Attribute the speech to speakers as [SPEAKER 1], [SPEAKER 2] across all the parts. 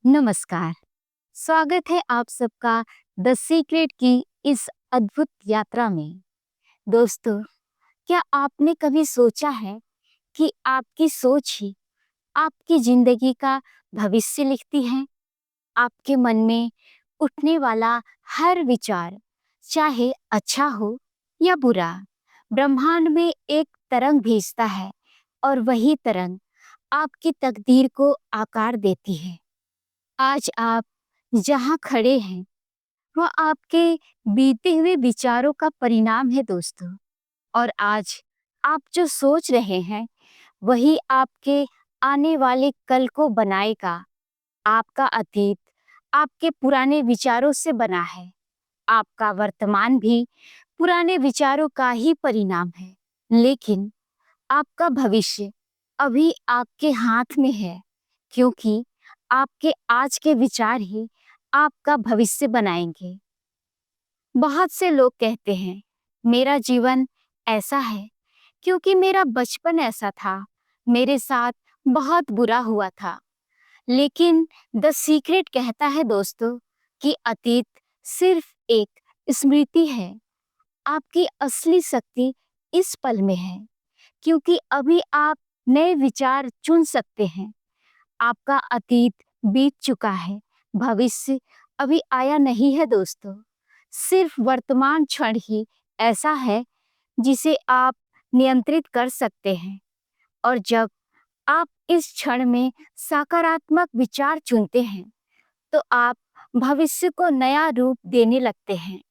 [SPEAKER 1] नमस्कार। स्वागत है आप सबका द सीक्रेट की इस अद्भुत यात्रा में। दोस्तों, क्या आपने कभी सोचा है कि आपकी सोच ही आपकी जिंदगी का भविष्य लिखती है? आपके मन में उठने वाला हर विचार, चाहे अच्छा हो या बुरा, ब्रह्मांड में एक तरंग भेजता है और वही तरंग आपकी तकदीर को आकार देती है। आज आप जहाँ खड़े हैं, वह आपके बीते हुए विचारों का परिणाम है दोस्तों। और आज आप जो सोच रहे हैं, वही आपके आने वाले कल को बनाएगा। आपका अतीत आपके पुराने विचारों से बना है। आपका वर्तमान भी पुराने विचारों का ही परिणाम है। लेकिन आपका भविष्य अभी आपके हाथ में है, क्योंकि आपके आज के विचार ही आपका भविष्य बनाएंगे। बहुत से लोग कहते हैं, मेरा जीवन ऐसा है क्योंकि मेरा बचपन ऐसा था, मेरे साथ बहुत बुरा हुआ था। लेकिन द सीक्रेट कहता है दोस्तों कि अतीत सिर्फ एक स्मृति है। आपकी असली शक्ति इस पल में है, क्योंकि अभी आप नए विचार चुन सकते हैं। आपका अतीत बीत चुका है, भविष्य अभी आया नहीं है दोस्तों। सिर्फ वर्तमान क्षण ही ऐसा है जिसे आप नियंत्रित कर सकते हैं। और जब आप इस क्षण में सकारात्मक विचार चुनते हैं, तो आप भविष्य को नया रूप देने लगते हैं।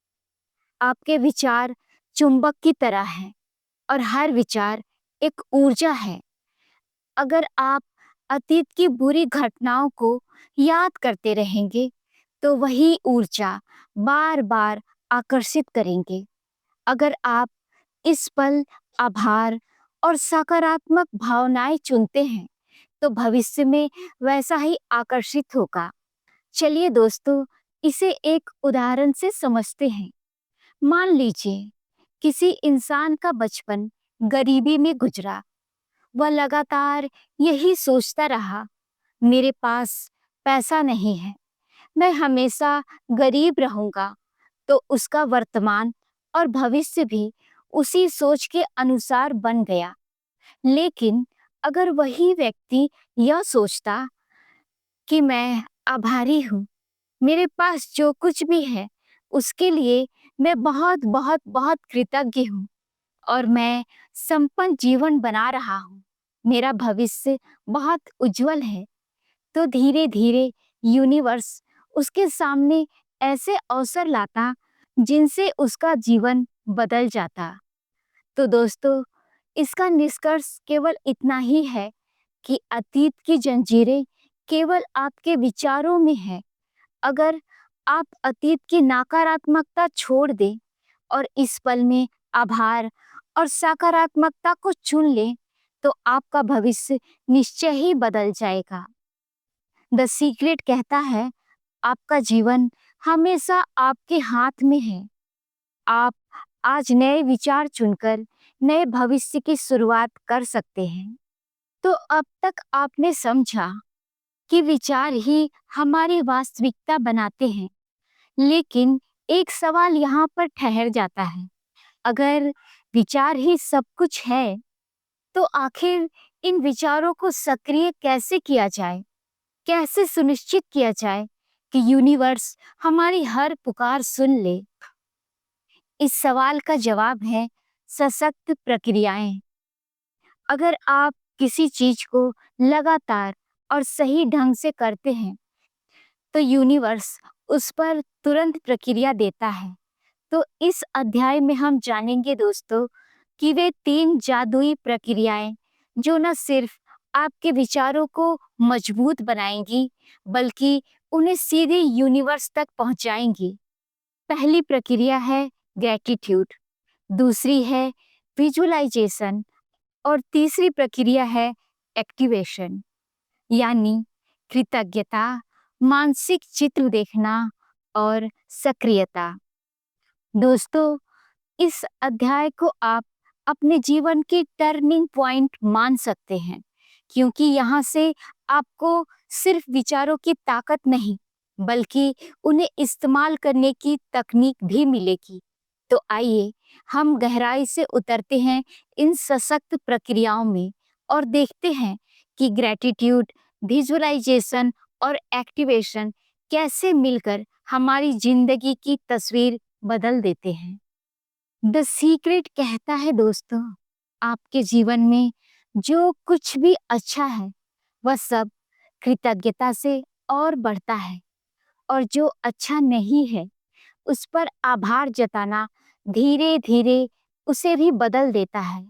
[SPEAKER 1] आपके विचार चुंबक की तरह हैं और हर विचार एक ऊर्जा है। अगर आप अतीत की बुरी घटनाओं को याद करते रहेंगे, तो वही ऊर्जा बार बार आकर्षित करेंगे। अगर आप इस पल आभार और सकारात्मक भावनाएं चुनते हैं, तो भविष्य में वैसा ही आकर्षित होगा। चलिए दोस्तों, इसे एक उदाहरण से समझते हैं। मान लीजिए किसी इंसान का बचपन गरीबी में गुजरा। वह लगातार यही सोचता रहा, मेरे पास पैसा नहीं है, मैं हमेशा गरीब रहूंगा। तो उसका वर्तमान और भविष्य भी उसी सोच के अनुसार बन गया। लेकिन अगर वही व्यक्ति यह सोचता कि मैं आभारी हूँ, मेरे पास जो कुछ भी है उसके लिए मैं बहुत बहुत बहुत कृतज्ञ हूँ और मैं संपन्न जीवन बना रहा हूँ, मेरा भविष्य बहुत उज्जवल है, तो धीरे धीरे यूनिवर्स उसके सामने ऐसे अवसर लाता जिनसे उसका जीवन बदल जाता। तो दोस्तों, इसका निष्कर्ष केवल इतना ही है कि अतीत की जंजीरें केवल आपके विचारों में है। अगर आप अतीत की नकारात्मकता छोड़ दें और इस पल में आभार और सकारात्मकता को चुन लें, तो आपका भविष्य निश्चय ही बदल जाएगा। द सीक्रेट कहता है, आपका जीवन हमेशा आपके हाथ में है। आप आज नए विचार चुनकर नए भविष्य की शुरुआत कर सकते हैं। तो अब तक आपने समझा कि विचार ही हमारी वास्तविकता बनाते हैं। लेकिन एक सवाल यहाँ पर ठहर जाता है, अगर विचार ही सब कुछ है, तो आखिर इन विचारों को सक्रिय कैसे किया जाए? कैसे सुनिश्चित किया जाए कि यूनिवर्स हमारी हर पुकार सुन ले? इस सवाल का जवाब है सशक्त प्रक्रियाएं। अगर आप किसी चीज को लगातार और सही ढंग से करते हैं, तो यूनिवर्स उस पर तुरंत प्रक्रिया देता है। तो इस अध्याय में हम जानेंगे दोस्तों कि वे 3 जादुई प्रक्रियाएं जो न सिर्फ आपके विचारों को मजबूत बनाएंगी, बल्कि उन्हें सीधे यूनिवर्स तक पहुंचाएंगी। पहली प्रक्रिया है ग्रैटिट्यूड, दूसरी है विजुअलाइजेशन और तीसरी प्रक्रिया है एक्टिवेशन, यानी कृतज्ञता, मानसिक चित्र देखना और सक्रियता। दोस्तों, इस अध्याय को आप अपने जीवन की टर्निंग पॉइंट मान सकते हैं, क्योंकि यहाँ से आपको सिर्फ विचारों की ताकत नहीं, बल्कि उन्हें इस्तेमाल करने की तकनीक भी मिलेगी। तो आइए हम गहराई से उतरते हैं इन सशक्त प्रक्रियाओं में और देखते हैं कि ग्रैटिट्यूड, विजुअलाइजेशन और एक्टिवेशन कैसे मिलकर हमारी जिंदगी की तस्वीर बदल देते हैं। द सीक्रेट कहता है दोस्तों, आपके जीवन में जो कुछ भी अच्छा है वह सब कृतज्ञता से और बढ़ता है, और जो अच्छा नहीं है उस पर आभार जताना धीरे धीरे उसे भी बदल देता है।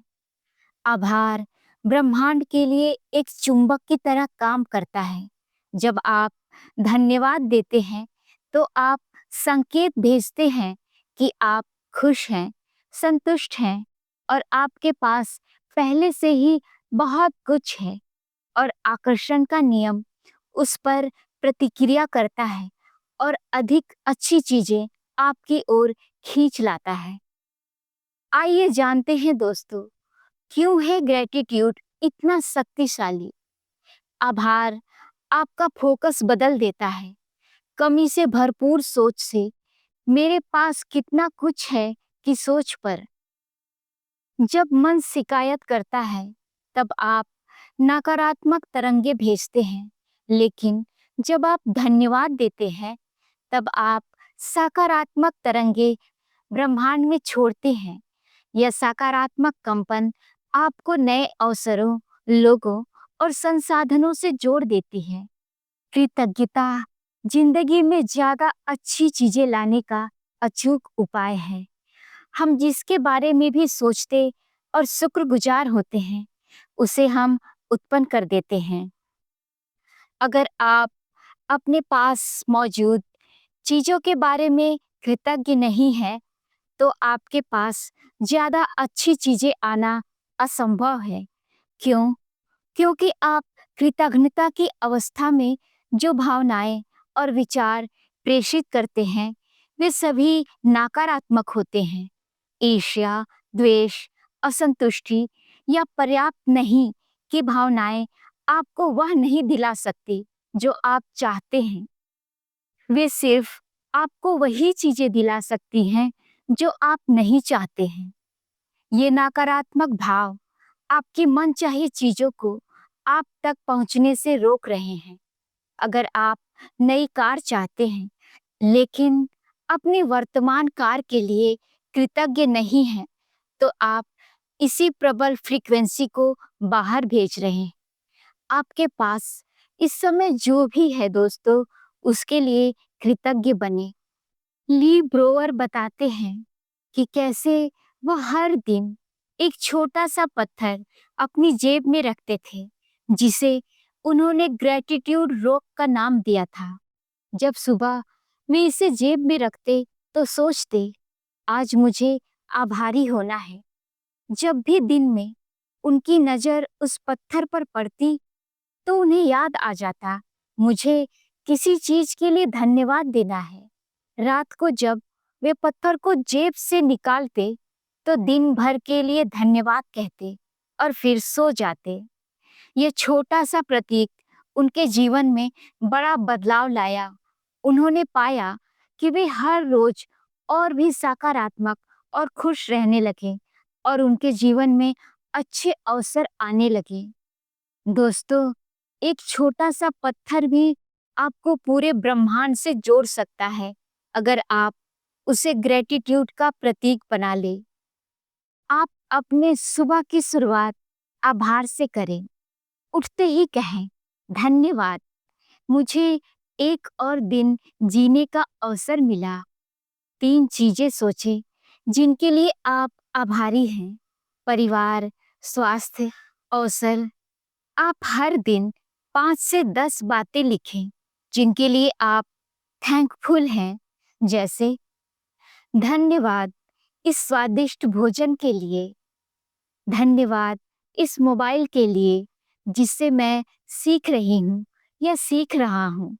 [SPEAKER 1] आभार ब्रह्मांड के लिए एक चुंबक की तरह काम करता है। जब आप धन्यवाद देते हैं तो आप संकेत भेजते हैं कि आप खुश हैं, संतुष्ट हैं और आपके पास पहले से ही बहुत कुछ है, और आकर्षण का नियम उस पर प्रतिक्रिया करता है और अधिक अच्छी चीजें आपकी ओर खींच लाता है। आइए जानते हैं दोस्तों, क्यों है ग्रेटिट्यूड इतना शक्तिशाली। आभार आपका फोकस बदल देता है। कमी से भरपूर सोच से मेरे पास कितना कुछ है की सोच पर। जब मन शिकायत करता है तब आप नकारात्मक तरंगे भेजते हैं, लेकिन जब आप धन्यवाद देते हैं तब आप सकारात्मक तरंगे ब्रह्मांड में छोड़ते हैं। यह सकारात्मक कंपन आपको नए अवसरों, लोगों और संसाधनों से जोड़ देती है। कृतज्ञता जिंदगी में ज्यादा अच्छी चीजें लाने का अचूक उपाय है। हम जिसके बारे में भी सोचते और शुक्रगुजार होते हैं उसे हम उत्पन्न कर देते हैं। अगर आप अपने पास मौजूद चीजों के बारे में कृतज्ञ नहीं हैं, तो आपके पास ज्यादा अच्छी चीजें आना असंभव है। क्यों? क्योंकि आप कृतज्ञता की अवस्था में जो भावनाएं और विचार प्रेषित करते हैं वे सभी नकारात्मक होते हैं। ईर्ष्या, द्वेष, असंतुष्टि या पर्याप्त नहीं की भावनाएं आपको वह नहीं दिला सकती जो आप चाहते हैं। वे सिर्फ आपको वही चीजें दिला सकती हैं जो आप नहीं चाहते हैं। ये नकारात्मक भाव आपकी मनचाही चीजों को आप तक पहुंचने से रोक रहे हैं। अगर आप नई कार चाहते हैं लेकिन अपनी वर्तमान कार के लिए कृतज्ञ नहीं हैं, तो आप इसी प्रबल फ्रीक्वेंसी को बाहर भेज रहे हैं। आपके पास इस समय जो भी है दोस्तों, उसके लिए कृतज्ञ बने। ली ब्रोवर बताते हैं कि कैसे वह हर दिन एक छोटा सा पत्थर अपनी जेब में रखते थे, जिसे उन्होंने ग्रेटिट्यूड रॉक का नाम दिया था। जब सुबह वे इसे जेब में रखते तो सोचते, आज मुझे आभारी होना है। जब भी दिन में उनकी नजर उस पत्थर पर पड़ती तो उन्हें याद आ जाता, मुझे किसी चीज के लिए धन्यवाद देना है। रात को जब वे पत्थर को जेब से निकालते तो दिन भर के लिए धन्यवाद कहते और फिर सो जाते। ये छोटा सा प्रतीक उनके जीवन में बड़ा बदलाव लाया। उन्होंने पाया कि वे हर रोज और भी सकारात्मक और खुश रहने लगे और उनके जीवन में अच्छे अवसर आने लगे। दोस्तों, एक छोटा सा पत्थर भी आपको पूरे ब्रह्मांड से जोड़ सकता है अगर आप उसे ग्रेटिट्यूड का प्रतीक बना ले। आप अपने सुबह की शुरुआत आभार से करें। उठते ही कहें, धन्यवाद, मुझे एक और दिन जीने का अवसर मिला। 3 चीजें सोचें जिनके लिए आप आभारी हैं। परिवार, स्वास्थ्य, अवसर। आप हर दिन 5 से 10 बातें लिखें जिनके लिए आप थैंकफुल हैं, जैसे धन्यवाद इस स्वादिष्ट भोजन के लिए, धन्यवाद इस मोबाइल के लिए जिससे मैं सीख रही हूँ या सीख रहा हूँ।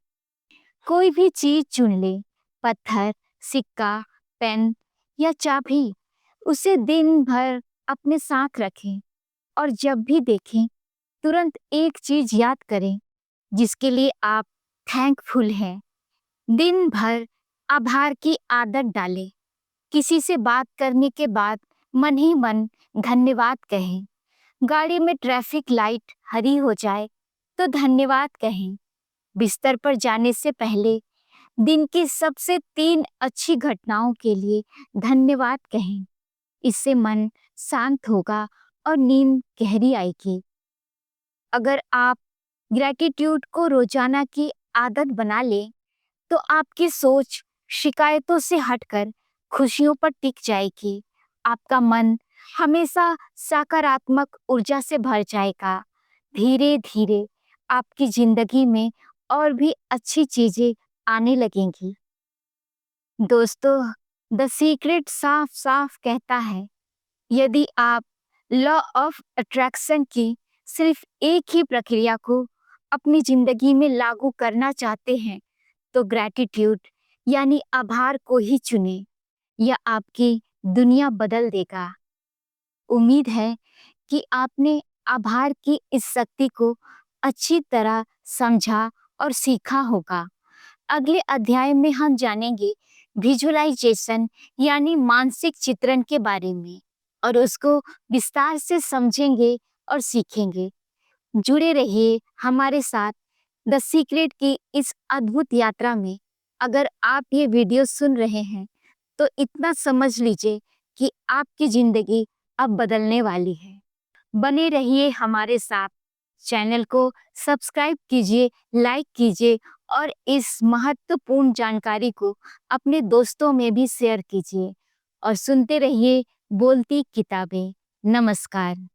[SPEAKER 1] कोई भी चीज चुन ले, पत्थर, सिक्का, पेन या चाबी, उसे दिन भर अपने साथ रखें और जब भी देखें तुरंत एक चीज याद करें, जिसके लिए आप थैंकफुल हैं। दिन भर आभार की आदत डालें। किसी से बात करने के बाद मन ही मन धन्यवाद कहें। गाड़ी में ट्रैफिक लाइट हरी हो जाए तो धन्यवाद कहें। बिस्तर पर जाने से पहले दिन की सबसे 3 अच्छी घटनाओं के लिए धन्यवाद कहें। इससे मन शांत होगा और नींद गहरी आएगी। अगर आप ग्रैटिट्यूड को रोजाना की आदत बना लें, तो आपकी सोच शिकायतों से हटकर खुशियों पर टिक जाएगी। आपका मन हमेशा सकारात्मक ऊर्जा से भर जाएगा। धीरे-धीरे आपकी जिंदगी में और भी अच्छी चीजें आने लगेंगी। दोस्तों, द सीक्रेट साफ-साफ कहता है, यदि आप लॉ ऑफ अट्रैक्शन की सिर्फ एक ही प्रक्रिया को अपनी जिंदगी में लागू करना चाहते हैं, तो ग्रैटिट्यूड यानी आभार को ही चुनें। यह आपकी दुनिया बदल देगा। उम्मीद है कि आपने आभार की इस शक्ति को अच्छी तरह समझा और सीखा होगा। अगले अध्याय में हम जानेंगे विजुअलाइजेशन यानी मानसिक चित्रण के बारे में और उसको विस्तार से समझेंगे और सीखेंगे। जुड़े रहिए हमारे साथ द सीक्रेट की इस अद्भुत यात्रा में। अगर आप ये वीडियो सुन रहे हैं तो इतना समझ लीजिए कि आपकी जिंदगी अब बदलने वाली है। बने रहिए हमारे साथ। चैनल को सब्सक्राइब कीजिए, लाइक कीजिए और इस महत्वपूर्ण जानकारी को अपने दोस्तों में भी शेयर कीजिए और सुनते रहिए बोलती किताबें। नमस्कार।